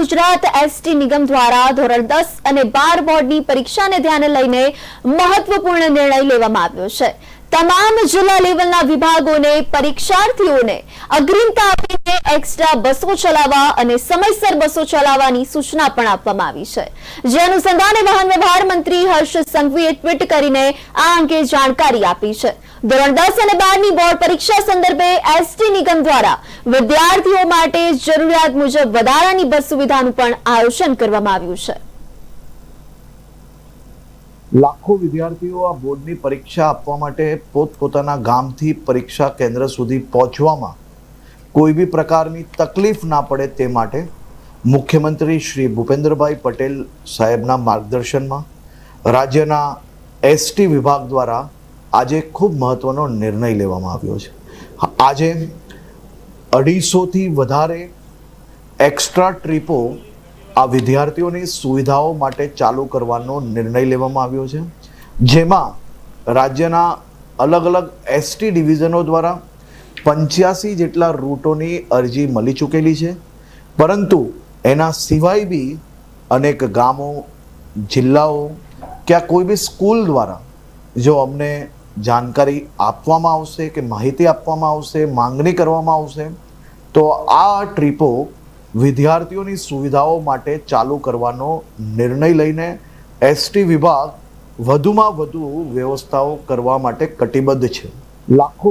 Gujarat ST નિગમ દ્વારા ધોરણ 10 અને 12 બોર્ડની પરીક્ષાને ધ્યાને લઈને મહત્વપૂર્ણ નિર્ણય લેવામાં આવ્યો છે। તમામ જિલ્લા લેવલના વિભાગોને પરીક્ષાર્થીઓને અગ્રિમતા આપીને એક્સ્ટ્રા બસો ચલાવવા અને સમયસર બસો ચલાવવાની સૂચના પણ આપવામાં આવી છે। જે અનુસંધાને વાહન વ્યવહાર મંત્રી હર્ષ સંઘવીએ ટ્વીટ કરીને આ અંગે જાણકારી આપી છે। ધોરણ 10 અને 12ની બોર્ડ પરીક્ષા સંદર્ભે એસટી નિગમ દ્વારા વિદ્યાર્થીઓ માટે જરૂરિયાત મુજબ વધારાની બસ સુવિધાનું પણ આયોજન કરવામાં આવ્યું છે। લાખો વિદ્યાર્થીઓ આ બોર્ડની પરીક્ષા આપવા માટે પોતપોતાના ગામથી પરીક્ષા કેન્દ્ર સુધી પહોંચવામાં કોઈ બી પ્રકારની તકલીફ ના પડે તે માટે મુખ્યમંત્રી શ્રી ભૂપેન્દ્રભાઈ પટેલ સાહેબના માર્ગદર્શનમાં રાજ્યના એસટી વિભાગ દ્વારા આજે ખૂબ મહત્વનો નિર્ણય લેવામાં આવ્યો છે। આજે 250થી વધારે એક્સ્ટ્રા ટ્રીપો આ વિદ્યાર્થીઓની સુવિધાઓ માટે ચાલુ કરવાનો નિર્ણય લેવામાં આવ્યો છે, જેમાં રાજ્યના અલગ અલગ એસટી ડિવિઝનો દ્વારા 85 જેટલા રૂટોની અરજી મળી ચૂકેલી છે, પરંતુ એના સિવાય બી અનેક ગામો, જિલ્લાઓ કે કોઈ બી સ્કૂલ દ્વારા જો અમને જાણકારી આપવામાં આવશે કે માહિતી આપવામાં આવશે, માંગણી કરવામાં આવશે, તો આ ટ્રીપો વિદ્યાર્થીઓની સુવિધાઓ માટે ચાલુ કરવાનો નિર્ણય લઈને એસટી વિભાગ વધુમાં વધુ વ્યવસ્થાઓ કરવા માટે કટિબદ્ધ છે। લાખો